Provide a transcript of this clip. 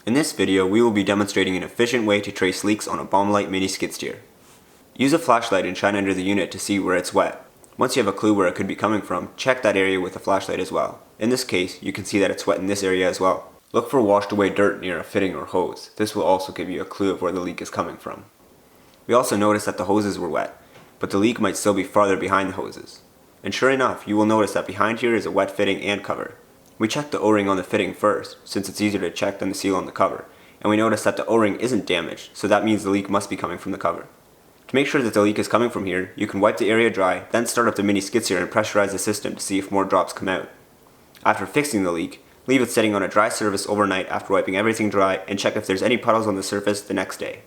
In this video, we will be demonstrating an efficient way to trace leaks on a Baumalight mini skid steer. Use a flashlight and shine under the unit to see where it's wet. Once you have a clue where it could be coming from, check that area with a flashlight as well. In this case, you can see that it's wet in this area as well. Look for washed away dirt near a fitting or hose. This will also give you a clue of where the leak is coming from. We also noticed that the hoses were wet, but the leak might still be farther behind the hoses. And sure enough, you will notice that behind here is a wet fitting and cover. We checked the O-ring on the fitting first, since it's easier to check than the seal on the cover, and we noticed that the O-ring isn't damaged, so that means the leak must be coming from the cover. To make sure that the leak is coming from here, you can wipe the area dry, then start up the mini skid steer and pressurize the system to see if more drops come out. After fixing the leak, leave it sitting on a dry surface overnight after wiping everything dry and check if there's any puddles on the surface the next day.